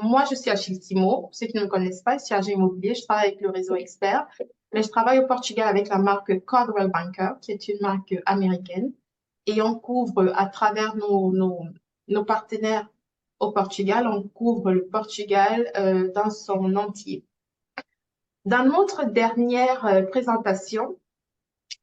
Moi, je suis à Chiltimo. Pour ceux qui ne me connaissent pas, ici à Agent Immobilier, je travaille avec le réseau Expert. Mais je travaille au Portugal avec la marque Coldwell Banker, qui est une marque américaine. Et on couvre à travers nos partenaires au Portugal, on couvre le Portugal dans son entier. Dans notre dernière présentation,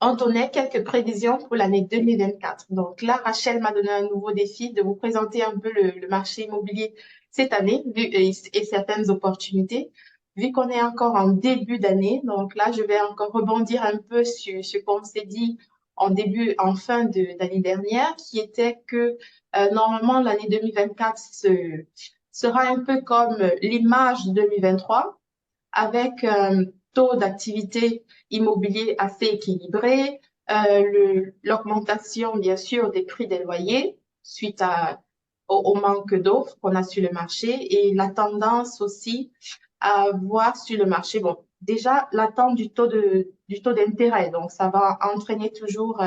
on donnait quelques prévisions pour l'année 2024. Donc là, Rachel m'a donné un nouveau défi de vous présenter un peu le marché immobilier cette année et certaines opportunités. Vu qu'on est encore en début d'année, donc là, je vais encore rebondir un peu sur ce qu'on s'est dit en fin d'année dernière, qui était que normalement l'année 2024 sera un peu comme l'image de 2023 avec un taux d'activité immobilier assez équilibré, l'augmentation, bien sûr, des prix des loyers suite au manque d'offres qu'on a sur le marché et la tendance aussi à voir sur le marché. Bon, déjà, l'attente du taux d'intérêt. Donc, ça va entraîner toujours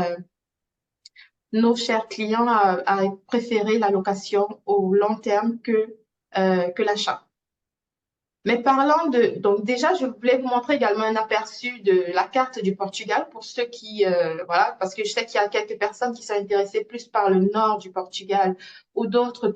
nos chers clients à préférer la location au long terme que l'achat. Mais parlant donc déjà, je voulais vous montrer également un aperçu de la carte du Portugal pour ceux voilà, parce que je sais qu'il y a quelques personnes qui sont intéressées plus par le nord du Portugal ou d'autres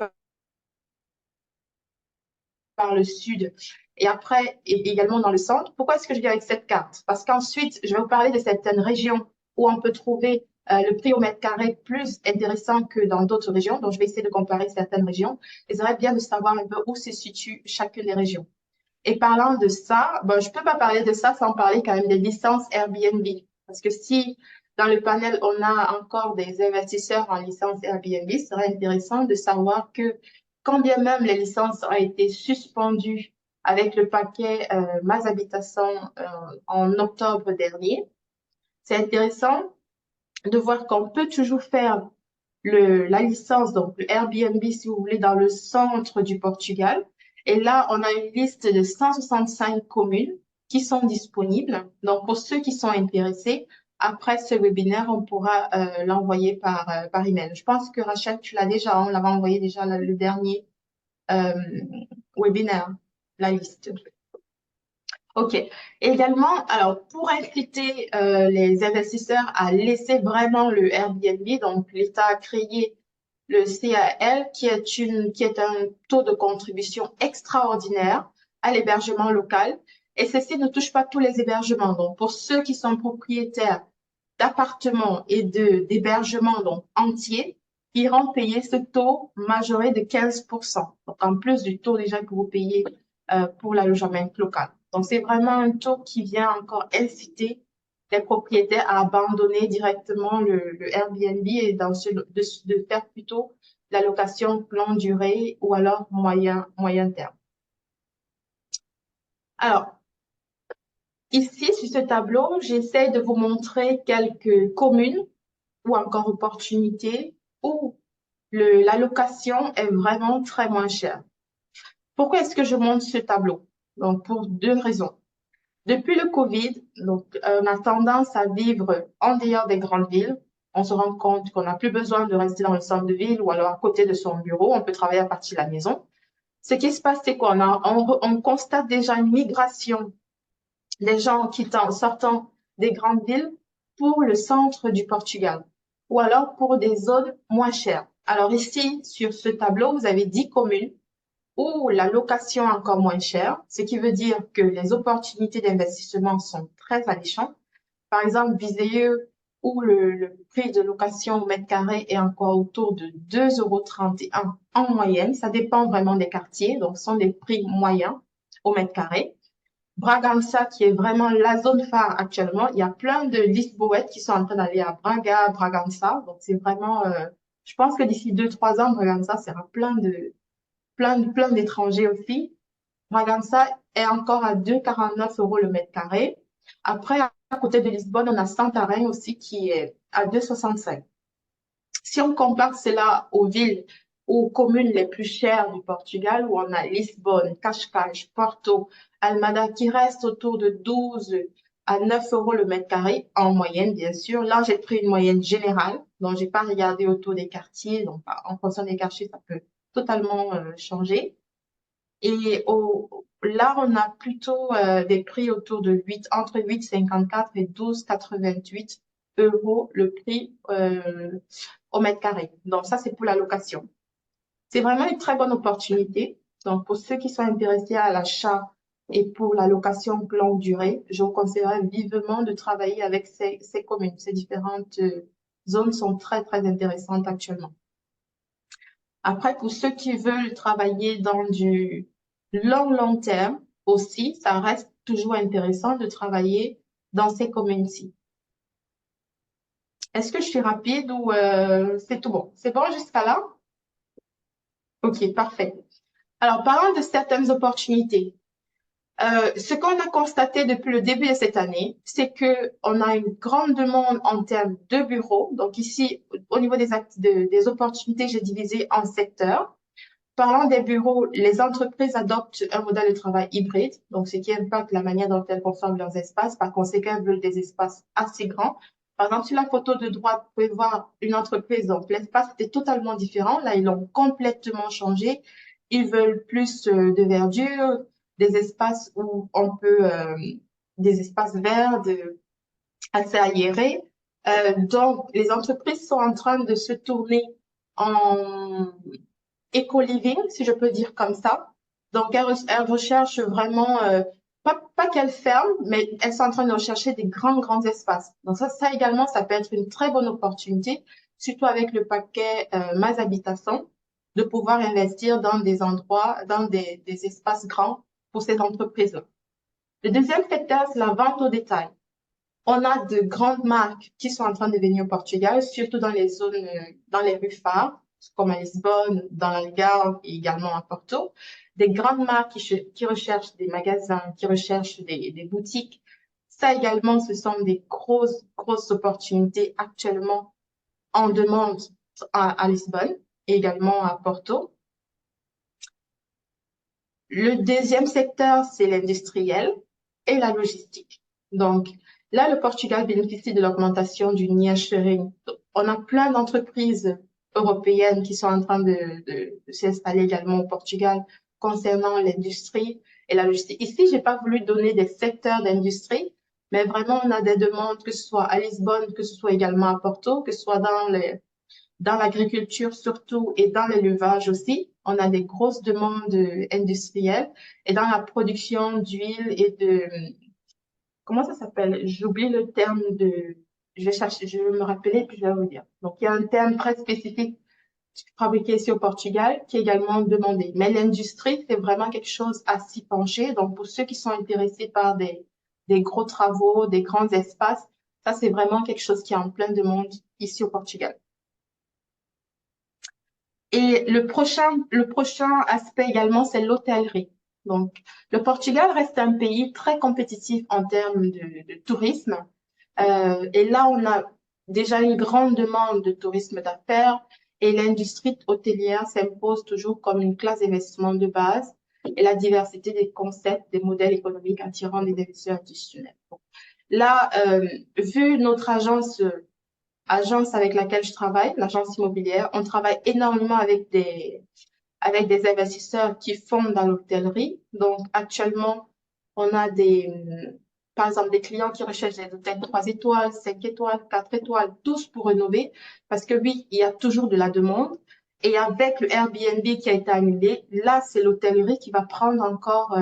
par le sud et après, et également dans le centre. Pourquoi est-ce que je viens avec cette carte? Parce qu'ensuite, je vais vous parler de certaines régions où on peut trouver le prix au mètre carré plus intéressant que dans d'autres régions. Donc, je vais essayer de comparer certaines régions. Et ça serait bien de savoir un peu où se situe chacune des régions. Et parlant de ça, bon, je peux pas parler de ça sans parler quand même des licences Airbnb. Parce que si dans le panel, on a encore des investisseurs en licence Airbnb, ce serait intéressant de savoir que quand bien même les licences ont été suspendues avec le paquet Mas Habitação en octobre dernier, c'est intéressant de voir qu'on peut toujours faire la licence, donc le Airbnb, si vous voulez, dans le centre du Portugal. Et là, on a une liste de 165 communes qui sont disponibles. Donc, pour ceux qui sont intéressés, après ce webinaire, on pourra l'envoyer par email. Je pense que Rachel, tu l'as déjà, on l'avait envoyé déjà le dernier euh, webinaire, la liste. OK. Également, alors pour inciter les investisseurs à laisser vraiment le Airbnb, donc l'État a créé le CAL qui est un taux de contribution extraordinaire à l'hébergement local. Et ceci ne touche pas tous les hébergements. Donc pour ceux qui sont propriétaires d'appartements et d'hébergements donc entiers, iront payer ce taux majoré de 15%. Donc en plus du taux déjà que vous payez pour l'allogement local. Donc, c'est vraiment un taux qui vient encore inciter les propriétaires à abandonner directement le Airbnb et de faire plutôt la location longue durée ou alors moyen terme. Alors, ici, sur ce tableau, j'essaie de vous montrer quelques communes ou encore opportunités où la location est vraiment très moins chère. Pourquoi est-ce que je montre ce tableau? Donc, pour deux raisons. Depuis le Covid, donc, on a tendance à vivre en dehors des grandes villes. On se rend compte qu'on n'a plus besoin de rester dans le centre de ville ou alors à côté de son bureau. On peut travailler à partir de la maison. Ce qui se passe, c'est on constate déjà une migration des gens sortant des grandes villes pour le centre du Portugal ou alors pour des zones moins chères. Alors ici, sur ce tableau, vous avez 10 communes où la location est encore moins chère, ce qui veut dire que les opportunités d'investissement sont très alléchantes. Par exemple, Viseu, où le prix de location au mètre carré est encore autour de 2,31 € en moyenne. Ça dépend vraiment des quartiers, donc ce sont des prix moyens au mètre carré. Bragança, qui est vraiment la zone phare actuellement, il y a plein de Lisboètes qui sont en train d'aller à Bragança. Donc, c'est vraiment, je pense que d'ici 2, 3 ans, Bragança sera plein d'étrangers aussi. Bragança est encore à 2,49 € le mètre carré. Après, à côté de Lisbonne, on a Santarém aussi qui est à 2,65. Si on compare cela aux villes, aux communes les plus chères du Portugal, où on a Lisbonne, Cascais, Porto, Almada, qui restent autour de 12 à 9 € le mètre carré, en moyenne, bien sûr. Là, j'ai pris une moyenne générale, donc j'ai pas regardé autour des quartiers. Donc, en fonction des quartiers, ça peut totalement changer. Là, on a plutôt des prix autour de entre 8,54 et 12,88 euros le prix au mètre carré. Donc, ça, c'est pour la location. C'est vraiment une très bonne opportunité. Donc, pour ceux qui sont intéressés à l'achat et pour la location longue durée, je vous conseillerais vivement de travailler avec ces communes. Ces différentes zones sont très, très intéressantes actuellement. Après, pour ceux qui veulent travailler dans du long terme aussi, ça reste toujours intéressant de travailler dans ces communes-ci. Est-ce que je suis rapide ou c'est tout bon? C'est bon jusqu'à là? Ok, parfait. Alors, parlons de certaines opportunités. Ce qu'on a constaté depuis le début de cette année, c'est que on a une grande demande en termes de bureaux. Donc ici, au niveau des opportunités, j'ai divisé en secteurs. Parlant des bureaux, les entreprises adoptent un modèle de travail hybride, donc ce qui impacte la manière dont elles consomment leurs espaces. Par conséquent, elles veulent des espaces assez grands. Par exemple, sur la photo de droite, vous pouvez voir une entreprise, donc l'espace était totalement différent. Là, ils l'ont complètement changé. Ils veulent plus de verdure, des espaces où on peut, des espaces verts, assez aérés. Donc, les entreprises sont en train de se tourner en éco-living, si je peux dire comme ça. Donc, elles recherchent vraiment, pas qu'elles ferment, mais elles sont en train de rechercher des grands espaces. Donc, ça également, ça peut être une très bonne opportunité, surtout avec le paquet Habitation, de pouvoir investir dans des endroits, dans des espaces grands pour ces entreprises-là. Le deuxième secteur, c'est la vente au détail. On a de grandes marques qui sont en train de venir au Portugal, surtout dans les zones, dans les rues phares, comme à Lisbonne, dans l'Algarve et également à Porto. Des grandes marques qui recherchent des magasins, qui recherchent des boutiques. Ça également, ce sont des grosses opportunités actuellement en demande à Lisbonne et également à Porto. Le deuxième secteur, c'est l'industriel et la logistique. Donc, là, le Portugal bénéficie de l'augmentation du nearshoring. On a plein d'entreprises européennes qui sont en train de s'installer également au Portugal concernant l'industrie et la logistique. Ici, j'ai pas voulu donner des secteurs d'industrie, mais vraiment, on a des demandes, que ce soit à Lisbonne, que ce soit également à Porto, que ce soit dans l'agriculture surtout et dans l'élevage aussi. On a des grosses demandes industrielles et dans la production d'huile et comment ça s'appelle? J'oublie le terme je vais chercher, je vais me rappeler puis je vais vous dire. Donc, il y a un terme très spécifique fabriqué ici au Portugal qui est également demandé. Mais l'industrie, c'est vraiment quelque chose à s'y pencher. Donc, pour ceux qui sont intéressés par des gros travaux, des grands espaces, ça, c'est vraiment quelque chose qui est en pleine demande ici au Portugal. Et le prochain aspect également, c'est l'hôtellerie. Donc, le Portugal reste un pays très compétitif en termes de tourisme. Et là, on a déjà une grande demande de tourisme d'affaires et l'industrie hôtelière s'impose toujours comme une classe d'investissement de base et la diversité des concepts, des modèles économiques attirant des investisseurs institutionnels. Donc, là, vu notre agence avec laquelle je travaille, l'agence immobilière, on travaille énormément avec des investisseurs qui font dans l'hôtellerie. Donc, actuellement, on a par exemple, des clients qui recherchent des hôtels 3 étoiles, 5 étoiles, 4 étoiles, tous pour rénover. Parce que oui, il y a toujours de la demande. Et avec le Airbnb qui a été annulé, là, c'est l'hôtellerie qui va prendre encore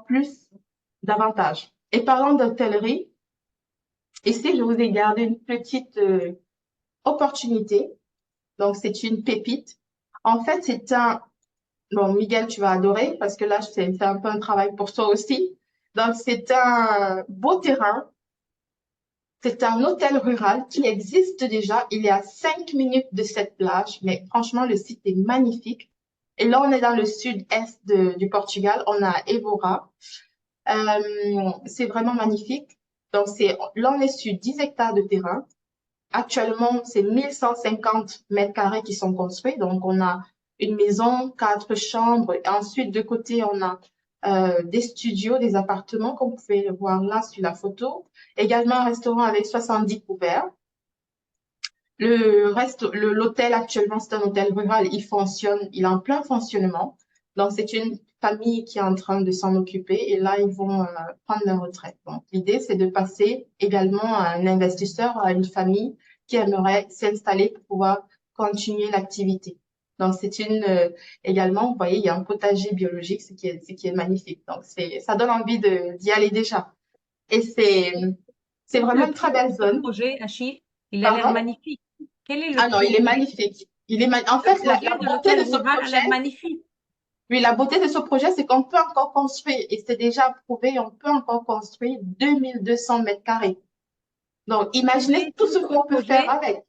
plus d'avantages. Et parlant d'hôtellerie, ici, je vous ai gardé une petite opportunité. Donc, c'est une pépite. En fait, bon, Miguel, tu vas adorer parce que là, c'est un peu un travail pour toi aussi. Donc, c'est un beau terrain. C'est un hôtel rural qui existe déjà. Il est à 5 minutes de cette plage, mais franchement, le site est magnifique. Et là, on est dans le sud-est du Portugal. On a Évora. C'est vraiment magnifique. Donc, là, on est sur 10 hectares de terrain. Actuellement, c'est 1150 mètres carrés qui sont construits. Donc, on a une maison, 4 chambres. Et ensuite, de côté, on a des studios, des appartements, comme vous pouvez le voir là sur la photo. Également, un restaurant avec 70 couverts. L'hôtel actuellement, c'est un hôtel rural. Il fonctionne, il est en plein fonctionnement. Donc, c'est une famille qui est en train de s'en occuper et là, ils vont prendre leur retraite. Donc, l'idée, c'est de passer également à un investisseur, à une famille qui aimerait s'installer pour pouvoir continuer l'activité. Donc, c'est également, vous voyez, il y a un potager biologique, ce qui est magnifique. Donc, ça donne envie d'y aller déjà. Et c'est Quel est vraiment le une très prix de belle ce zone. projet, Achille? Il a l'air Pardon? magnifique. Quel est le Ah non, il est prix? magnifique. En Le fait, la projet de beauté l'hôtel de ce rural a projet, l'air magnifique. oui, la beauté de ce projet, c'est qu'on peut encore construire, et c'est déjà prouvé, on peut encore construire 2200 mètres carrés. Donc, Combien imaginez il tout ce coûte ce qu'on peut faire projet? avec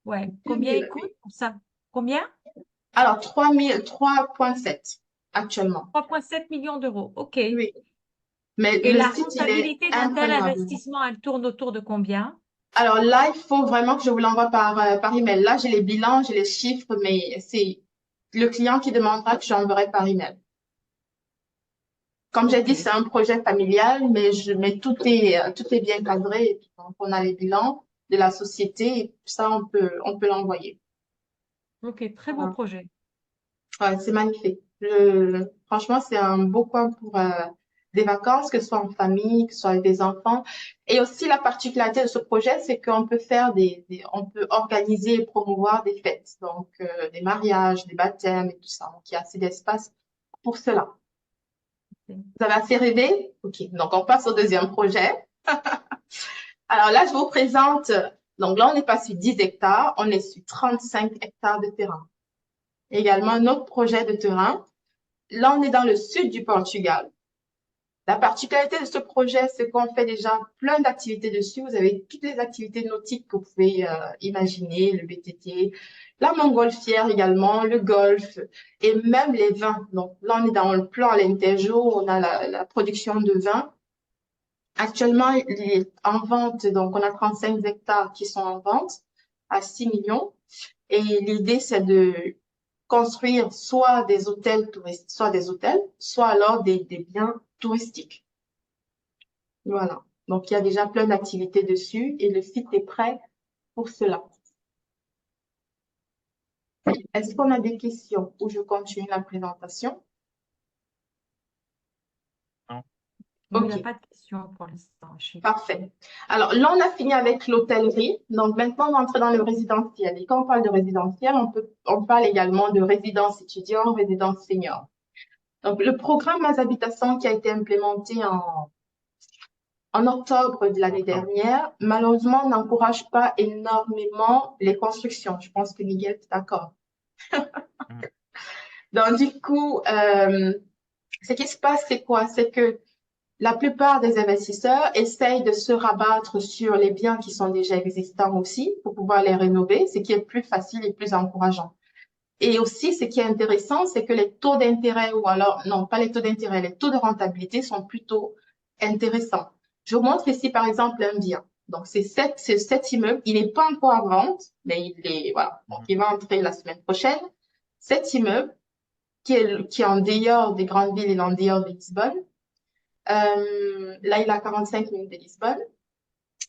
Ouais. Combien il 2000, coûte oui. pour ça? Combien? Alors, 3000, 3,7 actuellement. 3,7 millions d'euros. OK. Et Oui. Mais le la site, il est rentabilité d'un tel imprenable. investissement, elle tourne autour de combien? Alors là, il faut vraiment que je vous l'envoie par email. Là, j'ai les bilans, j'ai les chiffres, mais c'est le client qui demandera que j'enverrai par email. Comme j'ai dit, OK. c'est un projet familial, mais tout est bien cadré. Donc, on a les bilans de la société et ça, on peut l'envoyer. OK. Très beau Voilà. projet. Ouais, c'est magnifique. Franchement, c'est un beau coin pour des vacances, que ce soit en famille, que ce soit avec des enfants. Et aussi, la particularité de ce projet, c'est qu'on peut faire on peut organiser et promouvoir des fêtes. Donc, des mariages, des baptêmes et tout ça. Donc, il y a assez d'espace pour cela. Vous avez assez rêvé? OK. Donc, on passe au deuxième projet. Alors là, je vous présente, donc là, on n'est pas sur 10 hectares, on est sur 35 hectares de terrain. Également, un autre projet de terrain. Là, on est dans le sud du Portugal. La particularité de ce projet, c'est qu'on fait déjà plein d'activités dessus. Vous avez toutes les activités nautiques que vous pouvez imaginer, le BTT, la montgolfière également, le golf et même les vins. Donc là, on est dans le plan Alentejo, on a la production de vin. Actuellement, il est en vente, donc on a 35 hectares qui sont en vente à 6 millions. Et l'idée, c'est de construire soit des hôtels touristes, soit alors des biens touristiques. Voilà. Donc, il y a déjà plein d'activités dessus et le site est prêt pour cela. Est-ce qu'on a des questions ou je continue la présentation? Non. Non, il n'y a OK, pas de question pour l'instant, Achille. parfait. Alors là, on a fini avec l'hôtellerie. Donc maintenant, on va entrer dans le résidentiel. Et quand on parle de résidentiel, on parle également de résidence étudiante, résidence senior. Donc le programme Mas Habitation qui a été implémenté en octobre de l'année dernière, malheureusement, n'encourage pas énormément les constructions. Je pense que Miguel est d'accord. Donc, du coup, ce qui se passe, c'est quoi? C'est que la plupart des investisseurs essayent de se rabattre sur les biens qui sont déjà existants aussi pour pouvoir les rénover, ce qui est plus facile et plus encourageant. Et aussi, ce qui est intéressant, c'est que les taux d'intérêt, ou alors, non, pas les taux d'intérêt, les taux de rentabilité sont plutôt intéressants. Je vous montre ici, par exemple, un bien. Donc, c'est cet immeuble. Il n'est pas encore à vente, mais voilà. Donc, il va entrer la semaine prochaine. Cet immeuble, qui est en dehors des grandes villes et en dehors de Lisbonne. Là, il a 45 minutes de Lisbonne.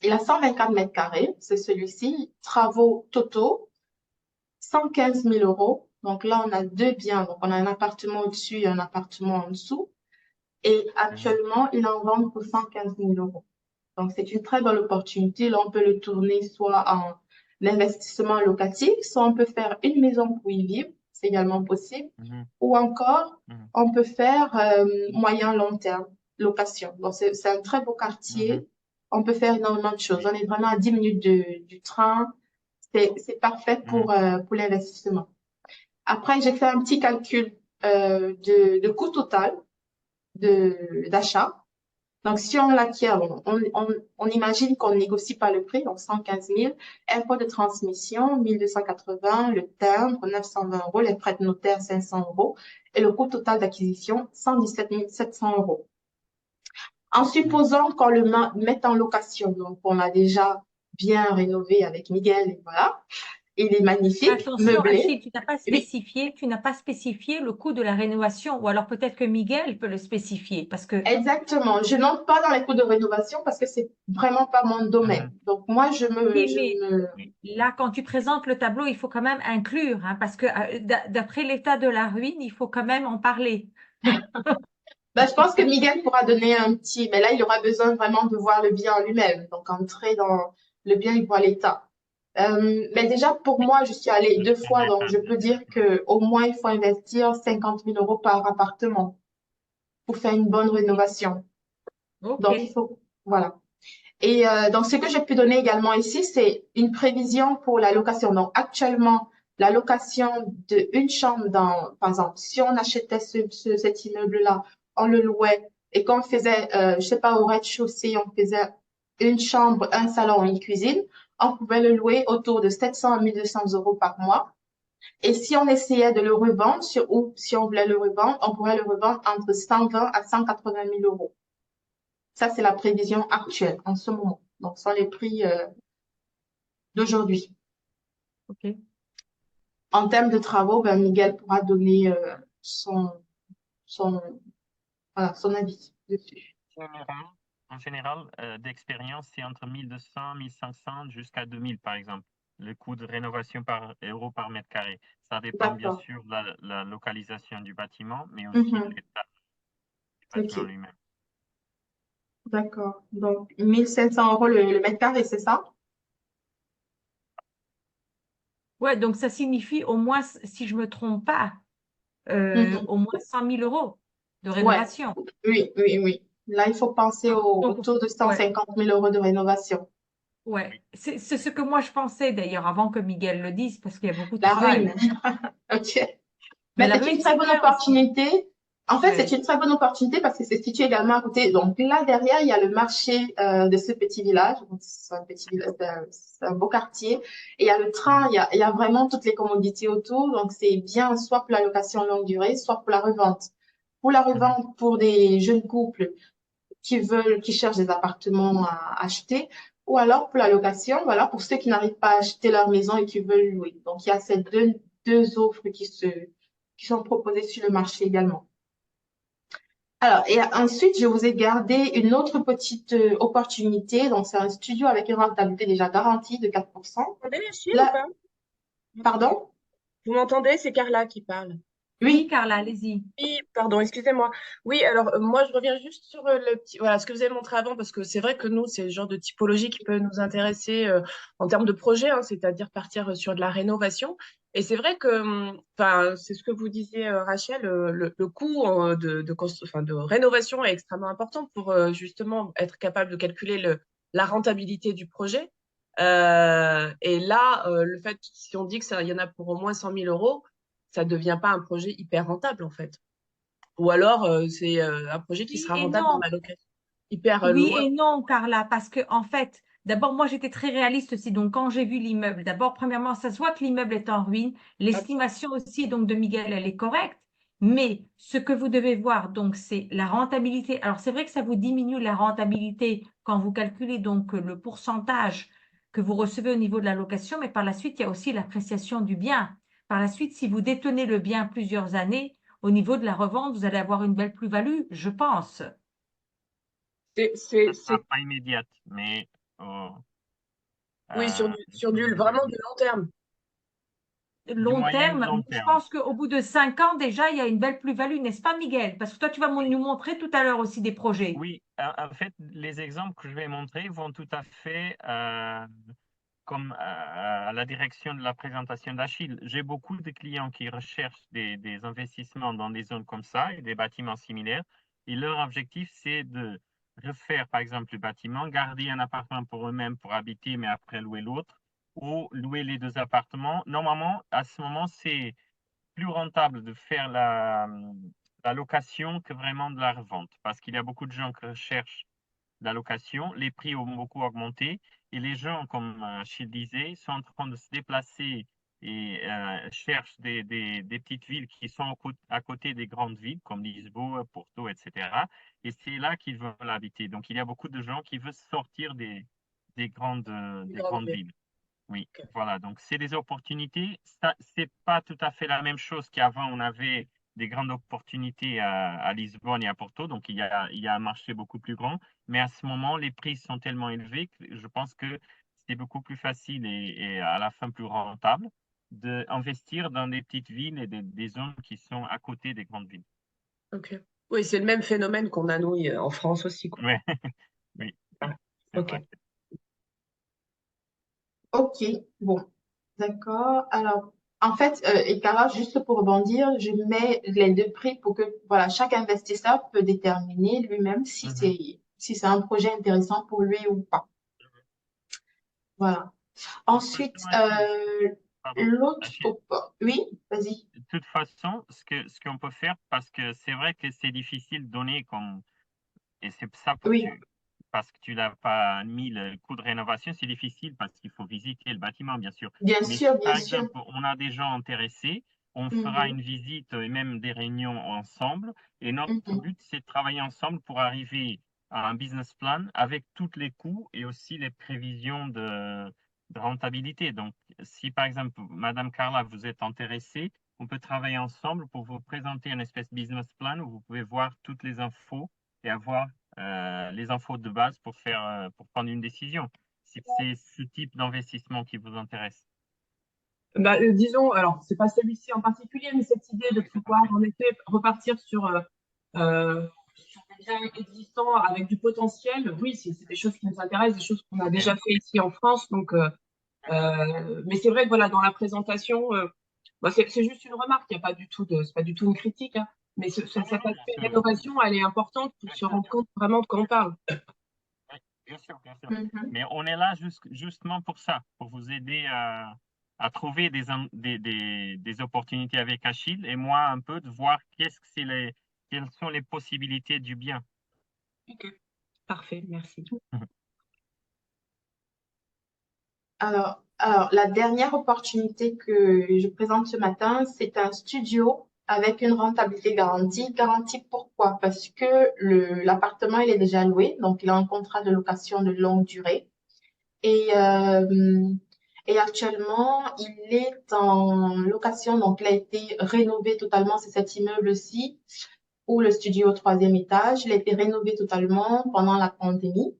Il a 124 mètres carrés, c'est celui-ci. Travaux totaux, 115 000 euros. Donc là, on a deux biens. Donc, on a un appartement au-dessus et un appartement en dessous. Et actuellement, il en vend pour 115 000 euros. Donc, c'est une très bonne opportunité. Là, on peut le tourner soit en investissement locatif, soit on peut faire une maison pour y vivre. C'est également possible. Ou encore, on peut faire moyen-long terme, location. Donc, c'est un très beau quartier. On peut faire énormément de choses. On est vraiment à 10 minutes du train. C'est parfait pour l'investissement. Après, j'ai fait un petit calcul de coût total d'achat. Donc, si on l'acquiert, on imagine qu'on négocie pas le prix, donc 115 000, impôt de transmission, 1280, le timbre, 920 euros, les frais de notaire, 500 euros, et le coût total d'acquisition, 117 700 euros. En supposant qu'on le mette en location, donc on l'a déjà bien rénové avec Miguel, et voilà, Il est magnifique, Attention, Achille, meublé. Oui, tu n'as pas spécifié le coût de la rénovation, ou alors peut-être que Miguel peut le spécifier, parce que exactement. Je n'entre pas dans les coûts de rénovation parce que c'est vraiment pas mon domaine. Mhm. Donc, moi, oui, je mais me, Oui. là, quand tu présentes le tableau, il faut quand même inclure, hein, parce que d'après l'état de la ruine, il faut quand même en parler. bah, je pense que Miguel pourra donner un petit, mais là, il aura besoin vraiment de voir le bien en lui-même. Donc, entrer dans le bien, il voit l'état. Mais déjà, pour moi, je suis allée deux fois, Connaître donc un je peu. peux dire que au moins, il faut investir 50 000 euros par appartement pour faire une bonne rénovation. Ok, Donc, il faut, voilà. Et donc, ce que j'ai pu donner également ici, c'est une prévision pour la location. Donc, actuellement, la location d'une chambre dans, par exemple, si on achetait cet immeuble-là, on le louait et qu'on faisait, je sais pas, au rez-de-chaussée, on faisait une chambre, un salon, une cuisine, on pouvait le louer autour de 700 à 1200 euros par mois. Et si on essayait de le revendre, ou si on voulait le revendre, on pourrait le revendre entre 120 à 180 000 euros. Ça, c'est la prévision actuelle en ce moment. Donc, ce sont les prix d'aujourd'hui. ok. En termes de travaux, ben, Miguel pourra donner son, voilà, son avis dessus. général, En général, d'expérience, c'est entre 1200, 1500 jusqu'à 2000, par exemple, le coût de rénovation par euro par mètre carré. Ça dépend bien D'accord. sûr de la localisation du bâtiment, mais aussi de Mhm. l'état du bâtiment OK. lui-même. D'accord. Donc, 1500 euros le mètre carré, c'est ça? Ouais, donc ça signifie au moins, si je me trompe pas, Mhm. au moins 100 000 euros de Ouais. rénovation. Oui, oui, oui. Là, il faut penser Donc, autour de cent ouais, cinquante mille euros de rénovation. ouais. Oui. C'est ce que moi je pensais d'ailleurs avant que Miguel le dise, parce qu'il y a beaucoup de La ruine. travail. OK. Mais Mais la c'est une ruine, très c'est bonne bien aussi. opportunité. En fait, c'est Ouais. une très bonne opportunité parce que c'est situé également à côté. Donc là, derrière, il y a le marché de ce petit village. Donc, c'est un petit village, c'est un beau quartier. Et il y a le train, Mhm. il y a vraiment toutes les commodités autour. Donc, c'est bien soit pour la location longue durée, soit pour la revente. Pour la Mhm. revente, pour des jeunes couples qui cherchent des appartements à acheter, ou alors pour la location, voilà, pour ceux qui n'arrivent pas à acheter leur maison et qui veulent louer. Donc, il y a ces deux offres qui sont proposées sur le marché également. Alors, et ensuite, je vous ai gardé une autre petite opportunité. Donc, c'est un studio avec une rentabilité déjà garantie de 4%. Vous m'entendez, Achille, ou Là, pas? pardon? Vous m'entendez? C'est Carla qui parle. Oui, Oui, Carla, allez-y. Oui, pardon, excusez-moi. Oui, alors moi je reviens juste sur le petit, voilà, ce que vous avez montré avant, parce que c'est vrai que nous, c'est le genre de typologie qui peut nous intéresser en termes de projet, hein, c'est-à-dire partir sur de la rénovation. Et c'est vrai que, enfin, c'est ce que vous disiez, Rachel, le coût enfin, de rénovation est extrêmement important pour justement être capable de calculer la rentabilité du projet. Et là, le fait, si on dit que ça, il y en a pour au moins 100 000 euros, ça ne devient pas un projet hyper rentable en fait. Ou alors c'est un projet qui Oui sera et rentable dans non. la location hyper Oui loin. et non, Carla, parce que en fait, d'abord, moi, j'étais très réaliste aussi. Donc, quand j'ai vu l'immeuble, d'abord, premièrement, ça se voit que l'immeuble est en ruine. Absolument. L'estimation aussi, donc, de Miguel, elle est correcte. Mais ce que vous devez voir, donc, c'est la rentabilité. Alors, c'est vrai que ça vous diminue la rentabilité quand vous calculez donc le pourcentage que vous recevez au niveau de la location, mais par la suite, il y a aussi l'appréciation du bien. Par la suite, si vous détenez le bien plusieurs années, au niveau de la revente, vous allez avoir une belle plus-value, je pense. Ça sera pas immédiate, mais Oui, sur euh, vraiment du long terme. du Long moyen terme, long je terme. pense qu'au bout de 5 ans, déjà, il y a une belle plus-value, n'est-ce pas, Miguel? Parce que toi, tu vas Oui. nous montrer tout à l'heure aussi des projets. Oui, en fait, les exemples que je vais montrer vont tout à fait comme à la direction de la présentation d'Achille. J'ai beaucoup de clients qui recherchent des investissements dans des zones comme ça et des bâtiments similaires. Et leur objectif, c'est de refaire, par exemple, le bâtiment, garder un appartement pour eux-mêmes pour habiter, mais après louer l'autre, ou louer les deux appartements. Normalement, à ce moment, c'est plus rentable de faire la location que vraiment de la revente, parce qu'il y a beaucoup de gens qui recherchent la location, les prix ont beaucoup augmenté et les gens, comme Achille disait, sont en train de se déplacer et cherchent des petites villes qui sont à côté des grandes villes comme Lisbonne, Porto, etc. Et c'est là qu'ils veulent habiter. Donc il y a beaucoup de gens qui veulent sortir des Grande grandes ville. villes. Oui, Ok. voilà. Donc, c'est des opportunités. Ça, c'est pas tout à fait la même chose qu'avant. On avait des grandes opportunités à Lisbonne et à Porto. Donc, il y a un marché beaucoup plus grand. Mais à ce moment, les prix sont tellement élevés que je pense que c'est beaucoup plus facile et à la fin plus rentable d'investir dans des petites villes et des zones qui sont à côté des grandes villes. Ok. Oui, c'est le même phénomène qu'on a, nous, en France aussi, quoi. Ouais, oui, Ah, c'est ok. vrai. Ok, bon, d'accord. Alors, en fait, et Cara, juste pour rebondir, je mets les deux prix pour que voilà, chaque investisseur peut déterminer lui-même Mhm. si c'est un projet intéressant pour lui ou pas. Voilà. De toute façon, Ensuite, Achille, pardon. l'autre, Achille, oui, vas-y. de toute façon, ce qu'on peut faire, parce que c'est vrai que c'est difficile de donner comme, et c'est ça Oui, parce que tu n'as pas mis le coût de rénovation, c'est difficile parce qu'il faut visiter le bâtiment, bien sûr. bien Mais sûr, si bien par sûr. exemple, on a des gens intéressés, on fera Mhm, une visite et même des réunions ensemble. Et notre mhm. but, c'est de travailler ensemble pour arriver à un business plan avec tous les coûts et aussi les prévisions de rentabilité. Donc, si par exemple, Madame Carla, vous êtes intéressée, on peut travailler ensemble pour vous présenter un espèce de business plan où vous pouvez voir toutes les infos et avoir les infos de base pour prendre une décision. Si c'est ce type d'investissement qui vous intéresse. Bah, disons, alors, c'est pas celui-ci en particulier, mais cette idée Oui, de oui, c'est pouvoir, parfait. en effet, repartir sur des biens existants avec du potentiel, oui, c'est des choses qui nous intéressent, des choses qu'on a déjà fait ici en France. Donc, mais c'est vrai que voilà, dans la présentation, bah, c'est juste une remarque, il y a pas du tout c'est pas du tout une critique, hein, mais Non, non, cet non, aspect rénovation, elle est importante pour bien se sûr, rendre compte vraiment de quoi on parle. oui, bien sûr, bien sûr. Mhm. Mais on est là justement pour ça, pour vous aider à trouver des opportunités avec Achille et moi un peu de voir quelles sont les possibilités du bien. Ok, parfait, merci. La dernière opportunité que je présente ce matin, c'est un studio avec une rentabilité garantie. Garantie pourquoi? Parce que l'appartement, il est déjà loué, donc il a un contrat de location de longue durée. Et, euh, et actuellement, il est en location, donc il a été rénové totalement, c'est cet immeuble-ci, ou le studio au troisième étage. Il a été rénové totalement pendant la pandémie.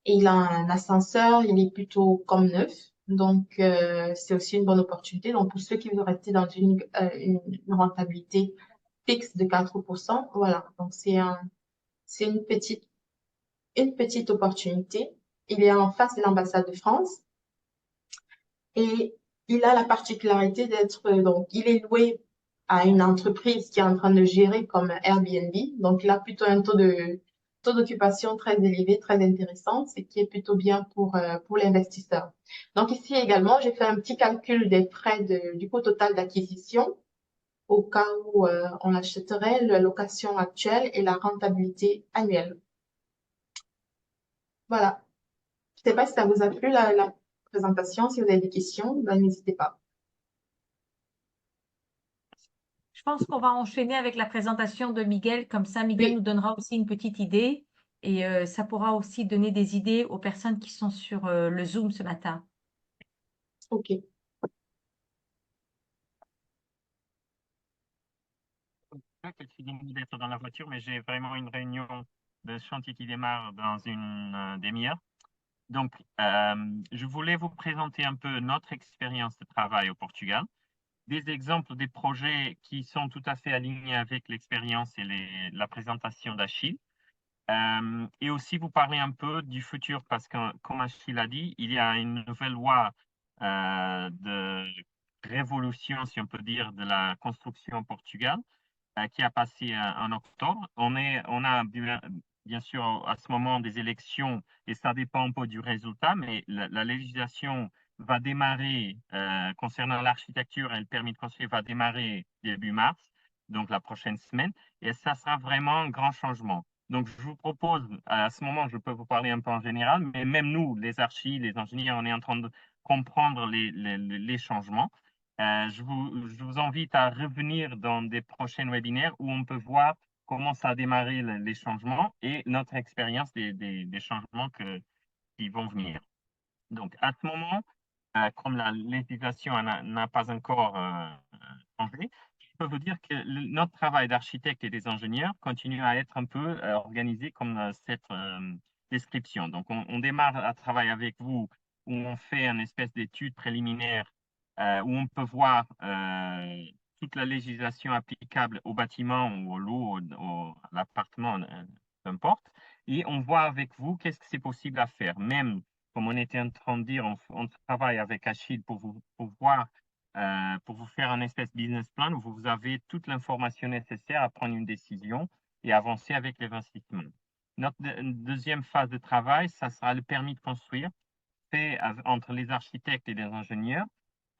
Et il a un ascenseur, il est plutôt comme neuf. Donc, c'est aussi une bonne opportunité. Donc, pour ceux qui veulent rester dans une rentabilité fixe de 4%, voilà. Donc, c'est une petite opportunité. Il est en face de l'ambassade de France et il a la particularité d'être, donc, il est loué à une entreprise qui est en train de gérer comme Airbnb. Donc, il a plutôt un taux d'occupation très élevé, très intéressant, ce qui est plutôt bien pour l'investisseur. Donc, ici également, j'ai fait un petit calcul des frais du coût total d'acquisition au cas où on achèterait la location actuelle et la rentabilité annuelle. Voilà. Je ne sais pas si ça vous a plu la présentation. Si vous avez des questions, ben, n'hésitez pas. Je pense qu'on va enchaîner avec la présentation de Miguel. Comme ça, Miguel nous Oui, donnera aussi une petite idée et ça pourra aussi donner des idées aux personnes qui sont sur le Zoom ce matin. ok. Que tu finis d'être dans la voiture, mais j'ai vraiment une réunion de chantier qui démarre dans une demi-heure. Donc, je voulais vous présenter un peu notre expérience de travail au Portugal, des exemples des projets qui sont tout à fait alignés avec l'expérience et la présentation d'Achille. Et aussi vous parler un peu du futur parce que, comme Achille a dit, il y a une nouvelle loi de révolution, si on peut dire, de la construction au Portugal qui a passé en octobre. On a bien sûr à ce moment des élections et ça dépend un peu du résultat, mais la législation va démarrer concernant l'architecture et le permis de construire va démarrer début mars, donc la prochaine semaine, et ça sera vraiment un grand changement. Donc, je vous propose, à ce moment, je peux vous parler un peu en général, mais même nous, les archis, les ingénieurs, on est en train de comprendre les changements. Je vous invite à revenir dans des prochains webinaires où on peut voir comment ça a démarré les changements et notre expérience des changements qui vont venir. Donc, à ce moment, comme la législation n'a pas encore changé, je peux vous dire que notre travail d'architecte et des ingénieurs continue à être un peu organisé comme cette description. Donc, on démarre à travailler avec vous où on fait une espèce d'étude préliminaire où on peut voir toute la législation applicable au bâtiment ou au lot, à l'appartement, peu importe. Et on voit avec vous qu'est-ce que c'est possible à faire. Même, comme on était en train de dire, on travaille avec Achille pour voir, pour vous faire un espèce de business plan où vous avez toute l'information nécessaire à prendre une décision et avancer avec l'investissement. Notre deuxième phase de travail, ça sera le permis de construire, fait entre les architectes et les ingénieurs.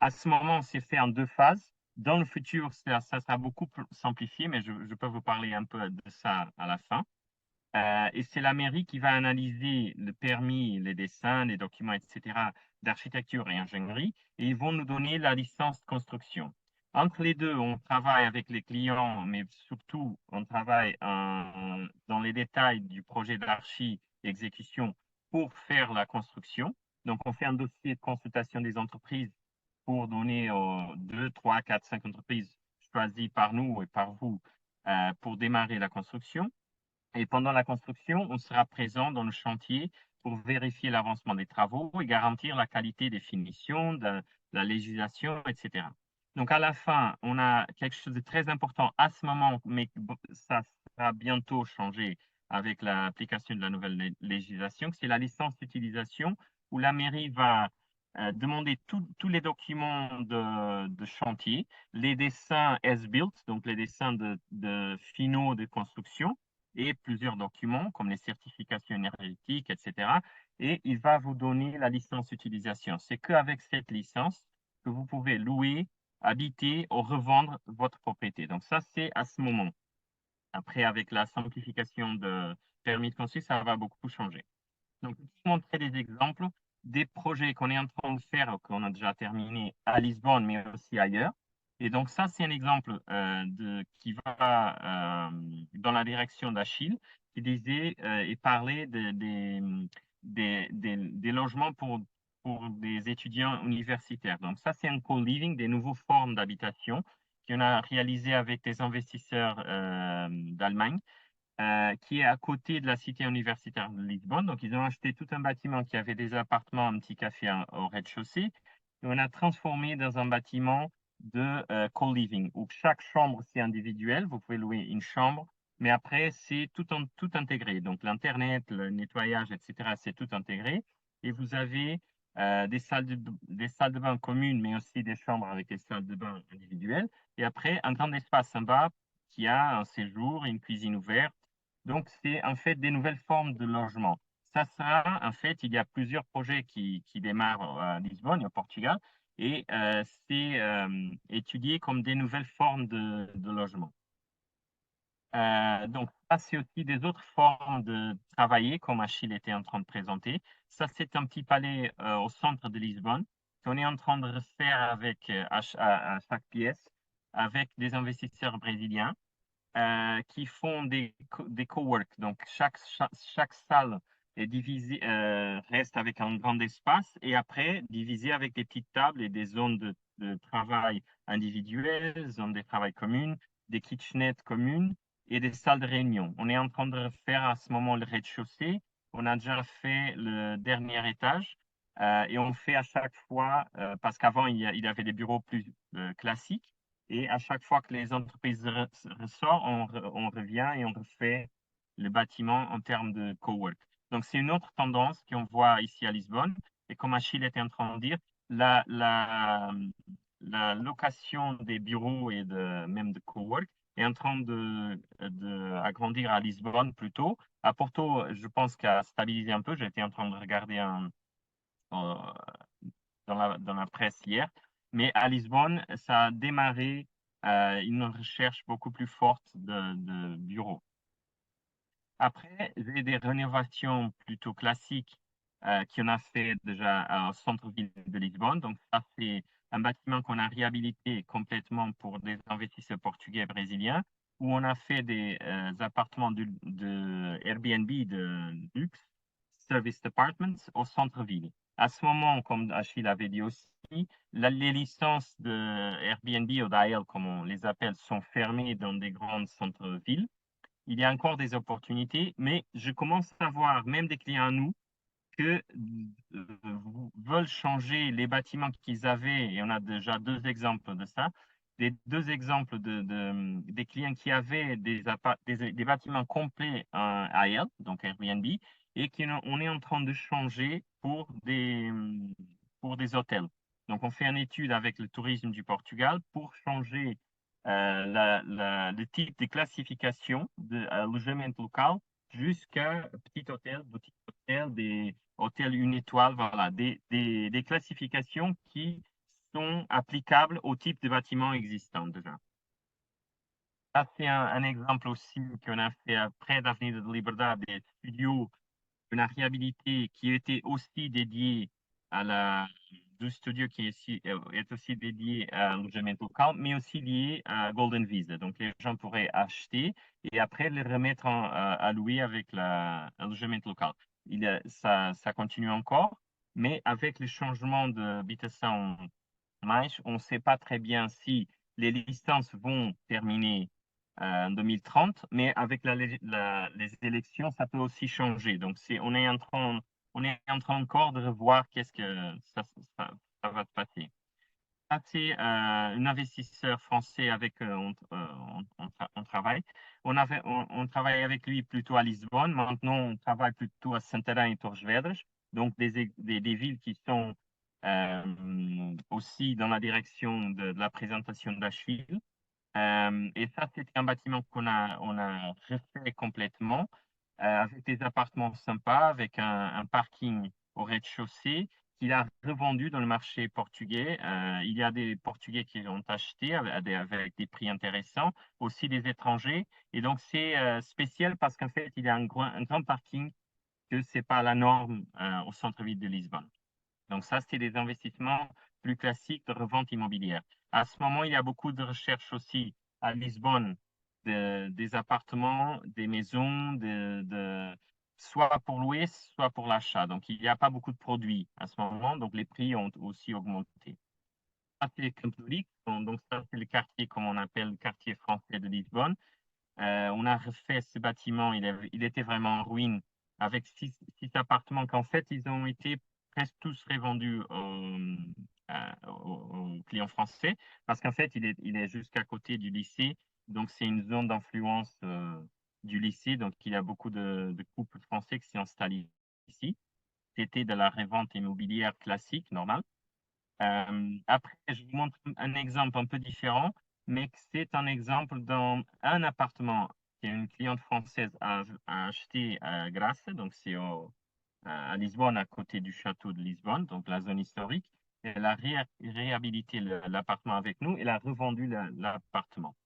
À ce moment, c'est fait en 2 phases. Dans le futur, ça sera beaucoup plus simplifié, mais je peux vous parler un peu de ça à la fin. Et c'est la mairie qui va analyser le permis, les dessins, les documents, etc., d'architecture et ingénierie, et ils vont nous donner la licence de construction. Entre les deux, on travaille avec les clients, mais surtout, on travaille dans les détails du projet d'archi exécution pour faire la construction. Donc, on fait un dossier de consultation des entreprises pour donner aux 2, 3, 4, 5 entreprises choisies par nous et par vous pour démarrer la construction. Et pendant la construction, on sera présent dans le chantier pour vérifier l'avancement des travaux et garantir la qualité des finitions, de la législation, etc. Donc, à la fin, on a quelque chose de très important à ce moment, mais ça sera bientôt changé avec l'application de la nouvelle législation, c'est la licence d'utilisation où la mairie va demander tous les documents de chantier, les dessins as-built, donc les dessins de finaux de construction, et plusieurs documents comme les certifications énergétiques, etc. Et il va vous donner la licence d'utilisation. C'est qu'avec cette licence que vous pouvez louer, habiter ou revendre votre propriété. Donc ça, c'est à ce moment. Après, avec la simplification de permis de construire, ça va beaucoup changer. Donc, je vais vous montrer des exemples des projets qu'on est en train de faire, qu'on a déjà terminé à Lisbonne, mais aussi ailleurs. Et donc, ça, c'est un exemple qui va dans la direction d'Achille, qui disait et parlait des logements pour des étudiants universitaires. Donc, ça, c'est un co-living, des nouvelles formes d'habitation qu'on a réalisé avec des investisseurs d'Allemagne qui est à côté de la cité universitaire de Lisbonne. Donc, ils ont acheté tout un bâtiment qui avait des appartements, un petit café au rez-de-chaussée. Et on a transformé dans un bâtiment de co-living, où chaque chambre, c'est individuel. Vous pouvez louer une chambre, mais après, c'est tout intégré. Donc, l'Internet, le nettoyage, etc., c'est tout intégré. Et vous avez des salles de bain communes, mais aussi des chambres avec des salles de bain individuelles. Et après, un grand espace en bas qui a un séjour, une cuisine ouverte. Donc, c'est en fait des nouvelles formes de logement. Ça sera, en fait, il y a plusieurs projets qui démarrent à Lisbonne, au Portugal, et c'est étudié comme des nouvelles formes de logement. Donc, ça, c'est aussi des autres formes de travailler, comme Achille était en train de présenter. Ça, c'est un petit palais au centre de Lisbonne qu'on est en train de refaire avec, à chaque pièce avec des investisseurs brésiliens qui font des cowork. Donc, chaque salle est divisée, reste avec un grand espace et après divisée avec des petites tables et des zones de travail individuelles, zones de travail communes, des kitchenettes communes et des salles de réunion. On est en train de refaire à ce moment le rez-de-chaussée. On a déjà fait le dernier étage. Et on fait à chaque fois, parce qu'avant, il y avait des bureaux plus classiques, et à chaque fois que les entreprises ressortent, on revient et on refait le bâtiment en termes de cowork. Donc, c'est une autre tendance qu'on voit ici à Lisbonne. Et comme Achille était en train de dire, la location des bureaux et même de cowork est en train d'agrandir à Lisbonne plutôt. À Porto, je pense qu'à stabiliser un peu. J'étais en train de regarder dans la presse hier. Mais à Lisbonne, ça a démarré une recherche beaucoup plus forte de bureaux. Après, j'ai des rénovations plutôt classiques qu'on a fait déjà au centre-ville de Lisbonne. Donc, ça, c'est un bâtiment qu'on a réhabilité complètement pour des investisseurs portugais et brésiliens, où on a fait des appartements de Airbnb de luxe, service apartments, au centre-ville, À ce moment, comme Achille avait dit aussi, les licences de Airbnb ou d'AL, comme on les appelle, sont fermées dans des grandes centres-villes. Il y a encore des opportunités, mais je commence à voir même des clients à nous que veulent changer les bâtiments qu'ils avaient, et on a déjà 2 exemples de ça, des 2 exemples des clients qui avaient des bâtiments complets à AL, donc Airbnb, et qu'on est en train de changer pour des hôtels. Donc, on fait une étude avec le tourisme du Portugal pour changer le type de classification de logement local jusqu'à petit hôtel, boutique hôtel, des hôtels une étoile, voilà, des classifications qui sont applicables au type de bâtiment existant déjà. Ça, c'est un exemple aussi qu'on a fait près d'Avenida de Liberdade, des studios qu'on a réhabilités qui étaient aussi dédiés à du studio qui est aussi dédié à logement local, mais aussi lié à Golden Visa. Donc, les gens pourraient acheter et après les remettre à louer avec un logement local. Ça continue encore, mais avec les changements d'habitation, on ne sait pas très bien si les licences vont terminer en 2030, mais avec les élections, ça peut aussi changer. Donc, on est en train encore de revoir qu'est-ce que ça va se passer. Ça, c'est un investisseur français avec on travaille. On travaille avec lui plutôt à Lisbonne. Maintenant, on travaille plutôt à Santarém et Torres Vedras, donc des villes qui sont aussi dans la direction de la présentation d'Achille. Et ça, c'était un bâtiment on a refait complètement avec des appartements sympas, avec un parking au rez-de-chaussée qu'il a revendu dans le marché portugais. Il y a des Portugais qui l'ont acheté avec des prix intéressants, aussi des étrangers. Et donc, c'est spécial parce qu'en fait, il y a un grand parking que ce n'est pas la norme au centre-ville de Lisbonne. Donc ça, c'est des investissements plus classiques de revente immobilière. À ce moment, il y a beaucoup de recherches aussi à Lisbonne des appartements, des maisons, soit pour louer, soit pour l'achat. Donc, il n'y a pas beaucoup de produits à ce moment, donc les prix ont aussi augmenté. Ça, c'est Campo Rico. Donc ça, c'est le quartier, comme on appelle, le quartier français de Lisbonne. On a refait ce bâtiment, il était vraiment en ruine, avec six appartements qu'en fait, ils ont été presque tous revendus aux clients français, parce qu'en fait, il est jusqu'à côté du lycée, donc c'est une zone d'influence du lycée, donc il y a beaucoup de couples français qui s'y installent ici. C'était de la revente immobilière classique, normale. Après, je vous montre un exemple un peu différent, mais c'est un exemple dans un appartement qu'une cliente française a acheté à Grasse, donc c'est à Lisbonne, à côté du château de Lisbonne, donc la zone historique. Elle a réhabilité l'appartement avec nous et elle a revendu l'appartement.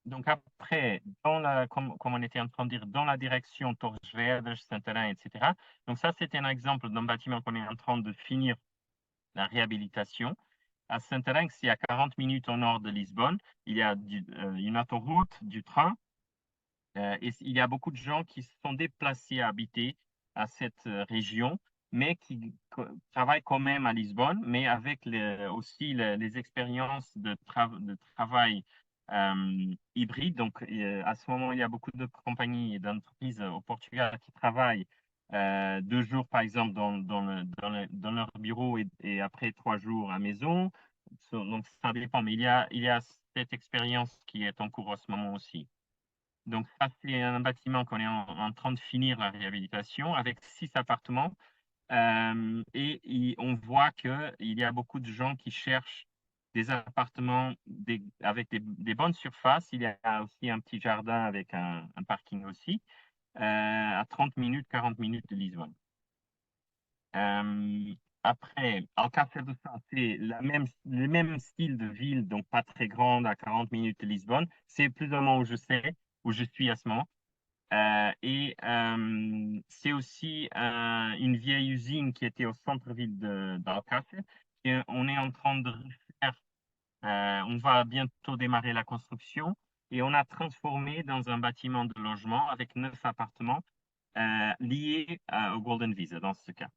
Donc après, comme on était en train de dire, dans la direction Torres Vedras, Santarém, etc. Donc ça, c'était un exemple d'un bâtiment qu'on est en train de finir la réhabilitation. À Santarém, c'est à 40 minutes au nord de Lisbonne. Il y a une autoroute, du train, et il y a beaucoup de gens qui se sont déplacés à habiter à cette région, mais qui travaillent quand même à Lisbonne, mais avec aussi les expériences de travail hybride. Donc, à ce moment, il y a beaucoup de compagnies et d'entreprises au Portugal qui travaillent 2 jours, par exemple, dans leur bureau et après 3 jours à maison. Donc, ça dépend, mais il y a cette expérience qui est en cours en ce moment aussi. Donc, ça, c'est un bâtiment qu'on est en train de finir la réhabilitation avec 6 appartements. Et on voit qu'il y a beaucoup de gens qui cherchent des appartements avec des bonnes surfaces. Il y a aussi un petit jardin avec un parking aussi, à 30 minutes, 40 minutes de Lisbonne. Après, Alcácer do Sal, c'est le même style de ville, donc pas très grande, à 40 minutes de Lisbonne. C'est plus ou moins où je suis à ce moment. C'est aussi une vieille usine qui était au centre-ville d'Alcácer. Et on est en train de refaire, on va bientôt démarrer la construction et on a transformé dans un bâtiment de logement avec 9 appartements liés au Golden Visa dans ce cas.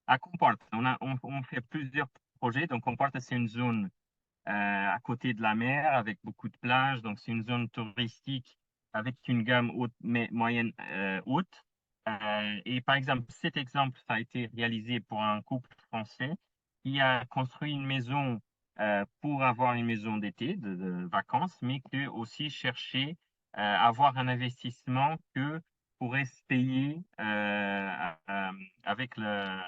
À Comporte, on fait plusieurs projets. Donc, Comporte, c'est une zone à côté de la mer avec beaucoup de plages. Donc, c'est une zone touristique avec une gamme haute, mais moyenne haute. Et par exemple, cet exemple, ça a été réalisé pour un couple français qui a construit une maison pour avoir une maison d'été, de vacances, mais qui aussi cherchait à avoir un investissement que pourrait se payer avec la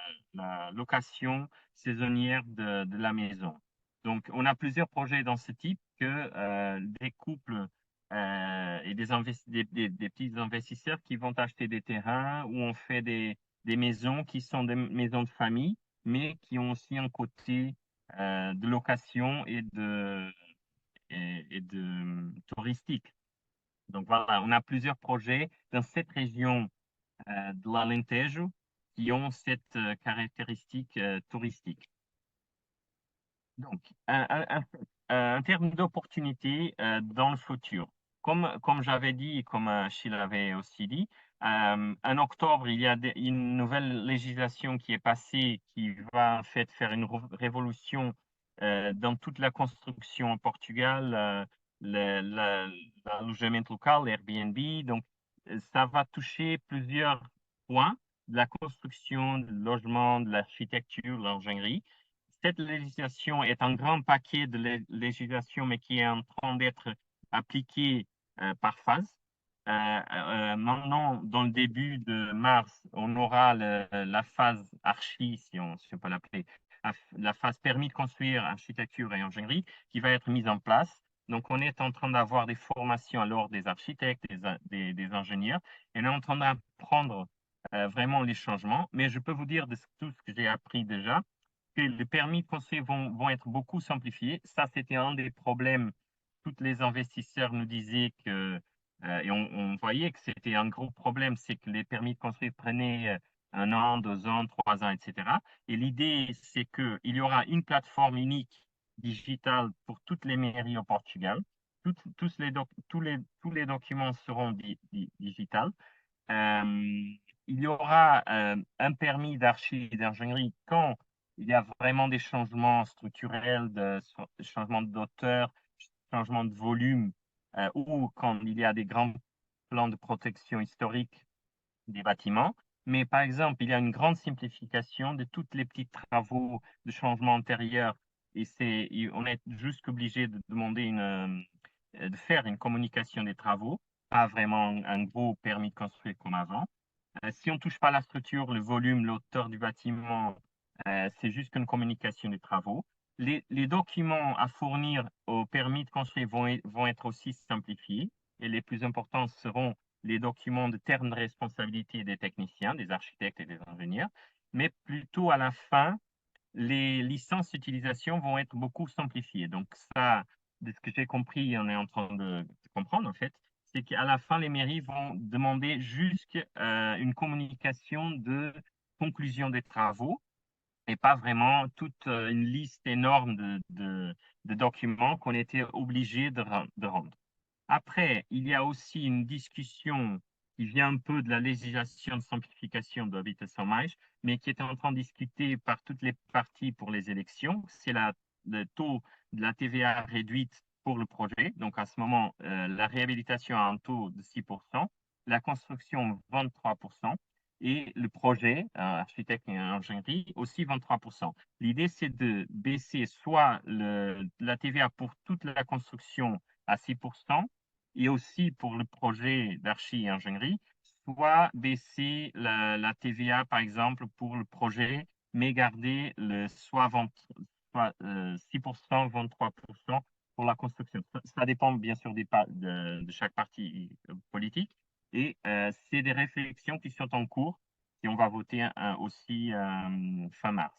location saisonnière de la maison. Donc, on a plusieurs projets dans ce type que des couples et des petits investisseurs qui vont acheter des terrains où on fait des maisons qui sont des maisons de famille, mais qui ont aussi un côté de location et de touristique. Donc voilà, on a plusieurs projets dans cette région de l'Alentejo qui ont cette caractéristique touristique. Donc, un terme d'opportunité dans le futur. Comme j'avais dit et comme Achille avait aussi dit, en octobre, il y a une nouvelle législation qui est passée qui va en fait faire une révolution dans toute la construction au Portugal, l'alojamento local, Airbnb. Donc, ça va toucher plusieurs points de la construction, du logement, de l'architecture, de l'ingénierie. Cette législation est un grand paquet de législation, mais qui est en train d'être appliquée par phase. Maintenant, dans le début de mars, on aura la phase archi, si on peut l'appeler, la phase permis de construire, architecture et ingénierie, qui va être mise en place. Donc, on est en train d'avoir des formations alors des architectes, des ingénieurs, et on est en train d'apprendre vraiment les changements. Mais je peux vous dire de tout ce que j'ai appris déjà, que les permis de construire vont être beaucoup simplifiés. Ça, c'était un des problèmes. Tous les investisseurs nous disaient que, et on voyait que c'était un gros problème, c'est que les permis de construire prenaient 1 an, 2 ans, 3 ans, etc. Et l'idée, c'est qu'il y aura une plateforme unique digitale pour toutes les mairies au Portugal. Tous les documents seront digitales. Il y aura un permis d'archi et d'ingénierie quand il y a vraiment des changements structurels, changements d'auteur, changements de volume, ou quand il y a des grands plans de protection historique des bâtiments. Mais par exemple, il y a une grande simplification de tous les petits travaux de changement antérieur. On est juste obligé de demander de faire une communication des travaux, pas vraiment un gros permis de construire comme avant. Si on ne touche pas la structure, le volume, l'auteur du bâtiment, c'est juste une communication des travaux. Les documents à fournir au permis de construire vont être aussi simplifiés et les plus importants seront les documents de termes de responsabilité des techniciens, des architectes et des ingénieurs, mais plutôt à la fin, les licences d'utilisation vont être beaucoup simplifiées. Donc ça, de ce que j'ai compris, on est en train de comprendre en fait, c'est qu'à la fin, les mairies vont demander juste une communication de conclusion des travaux et pas vraiment toute une liste énorme de documents qu'on était obligé de rendre. Après, il y a aussi une discussion qui vient un peu de la législation de simplification de l'habitation MAIS, mais qui est en train de discuter par toutes les parties pour les élections. C'est le taux de la TVA réduite pour le projet. Donc, à ce moment, la réhabilitation a un taux de 6%, la construction 23%, et le projet, architecte et ingénierie, aussi 23%. L'idée, c'est de baisser soit la TVA pour toute la construction à 6%, et aussi pour le projet d'archi et ingénierie, soit baisser la TVA, par exemple, pour le projet, mais garder soit 6%, 23% pour la construction. Ça dépend bien sûr de chaque parti politique. Et c'est des réflexions qui sont en cours et on va voter aussi fin mars.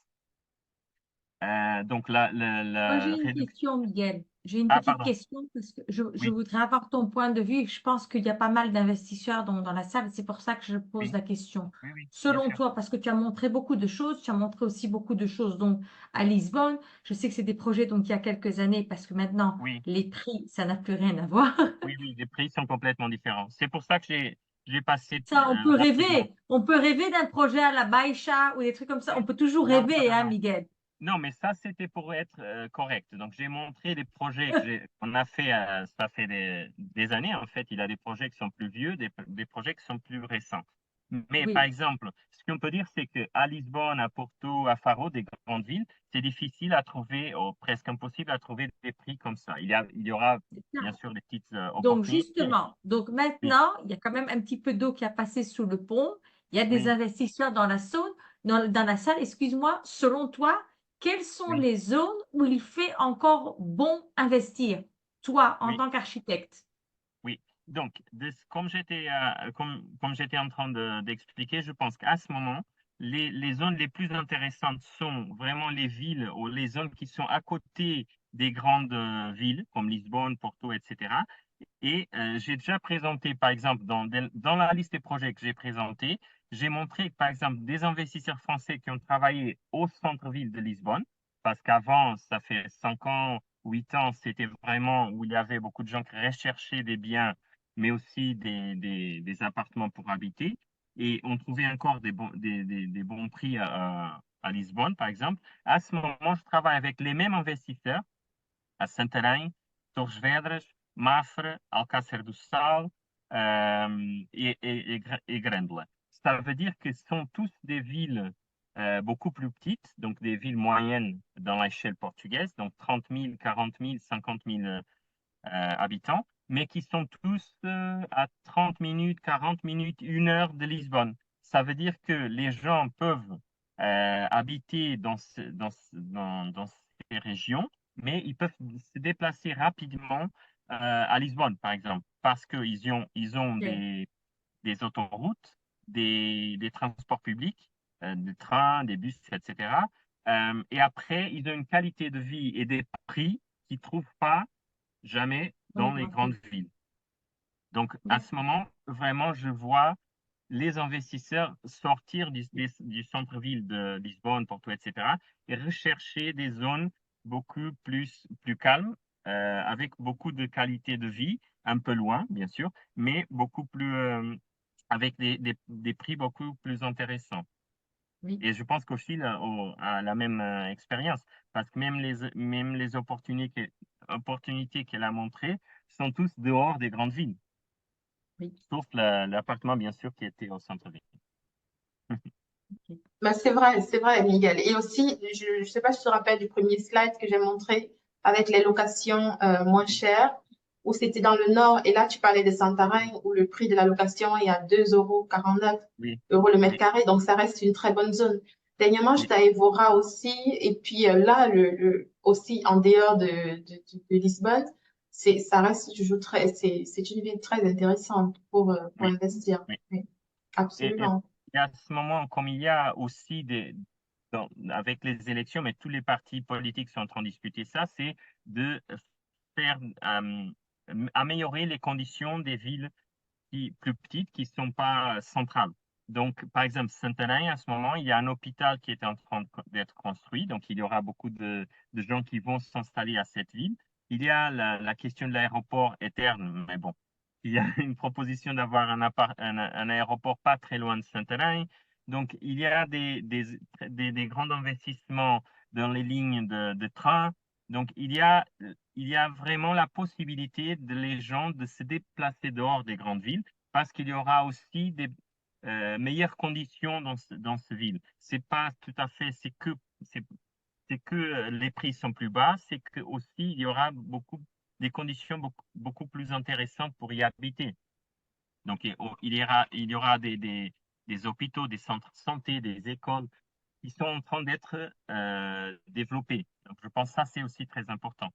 Donc, Moi, j'ai une question, Miguel. J'ai une Ah, petite pardon. question parce que je Oui. voudrais avoir ton point de vue et je pense qu'il y a pas mal d'investisseurs dans la salle. C'est pour ça que je pose Oui. la question. Oui, bien Selon sûr. toi, parce que tu as montré beaucoup de choses, tu as montré aussi beaucoup de choses donc, à Lisbonne. Je sais que c'est des projets donc, il y a quelques années parce que maintenant, Oui. les prix, ça n'a plus rien à voir. Oui, les prix sont complètement différents. C'est pour ça que j'ai passé Ça, on peut rapidement. rêver. On peut rêver d'un projet à la Baïcha ou des trucs comme ça. On peut toujours Non, rêver, non, hein, non. Miguel. Non, mais ça, c'était pour être correct. Donc, j'ai montré des projets qu'on a fait, ça fait des années, en fait. Il y a des projets qui sont plus vieux, des projets qui sont plus récents. Mais par Oui, exemple, ce qu'on peut dire, c'est qu'à Lisbonne, à Porto, à Faro, des grandes villes, c'est difficile à trouver, ou presque impossible à trouver des prix comme ça. Il y aura c'est ça. bien sûr des petites Donc, opportunités. justement, donc Oui, maintenant, il y a quand même un petit peu d'eau qui a passé sous le pont. Il y a des oui, investisseurs dans la zone, dans la salle. Excuse-moi, selon toi, quelles sont oui, les zones où il fait encore bon investir, toi, en oui. tant qu'architecte? Oui, donc comme j'étais en train d'expliquer, je pense qu'à ce moment, les zones les plus intéressantes sont vraiment les villes ou les zones qui sont à côté des grandes villes comme Lisbonne, Porto, etc. Et j'ai déjà présenté, par exemple, dans la liste des projets que j'ai présentés, j'ai montré, par exemple, des investisseurs français qui ont travaillé au centre-ville de Lisbonne, parce qu'avant, ça fait 5 ans, 8 ans, c'était vraiment où il y avait beaucoup de gens qui recherchaient des biens, mais aussi des appartements pour habiter. Et on trouvait encore des bons prix à Lisbonne, par exemple. À ce moment, je travaille avec les mêmes investisseurs à Santarém, Torres Vedras, Mafra, Alcácer do Sal et Grândola. Ça veut dire que ce sont tous des villes beaucoup plus petites, donc des villes moyennes dans l'échelle portugaise, donc 30 000, 40 000, 50 000 habitants, mais qui sont tous à 30 minutes, 40 minutes, 1 heure de Lisbonne. Ça veut dire que les gens peuvent habiter dans ces régions, mais ils peuvent se déplacer rapidement à Lisbonne, par exemple, parce qu'ils ont Ok. des autoroutes, des transports publics, des trains, des bus, etc. Et après, ils ont une qualité de vie et des prix qu'ils ne trouvent pas jamais Dans les dans les grandes grandes villes. villes. Donc, à Oui. ce moment, vraiment, je vois les investisseurs sortir du centre-ville de Lisbonne, Porto, etc., et rechercher des zones beaucoup plus calmes, avec beaucoup de qualité de vie, un peu loin, bien sûr, mais beaucoup plus, avec des prix beaucoup plus intéressants. Oui. Et je pense qu'aussi a la même expérience, parce que même les opportunités qu'elle a montrées sont tous dehors des grandes villes, Oui. sauf l'appartement, bien sûr, qui était au centre-ville. Ok. Ben, c'est vrai, Miguel. Et aussi, je ne sais pas si tu te rappelles du premier slide que j'ai montré avec les locations moins chères, où c'était dans le nord, et là, tu parlais de Santarém, où le prix de la location est à 2,49 Oui, euros le mètre oui, carré, donc ça reste une très bonne zone. Dernièrement, oui, j'étais à Évora aussi, et puis là, aussi en dehors de Lisbonne, ça reste toujours c'est une ville très intéressante pour oui, investir. oui. Oui, Et absolument. à ce moment, comme il y a aussi avec les élections, mais tous les partis politiques sont en train de discuter ça, c'est de faire améliorer les conditions des villes plus petites qui ne sont pas centrales. Donc, par exemple, Saint-Alain, à ce moment, il y a un hôpital qui est en train d'être construit. Donc, il y aura beaucoup de gens qui vont s'installer à cette ville. Il y a la question de l'aéroport interne, mais bon, il y a une proposition d'avoir un aéroport pas très loin de Saint-Alain. Donc, il y a des grands investissements dans les lignes de train. Donc, il y a vraiment la possibilité de les gens de se déplacer dehors des grandes villes parce qu'il y aura aussi des meilleures conditions dans ce ville. C'est pas tout à fait, c'est que les prix sont plus bas, c'est que aussi il y aura des conditions beaucoup plus intéressantes pour y habiter. Donc il y aura des hôpitaux, des centres de santé, des écoles qui sont en train d'être développés. Donc je pense que ça c'est aussi très important.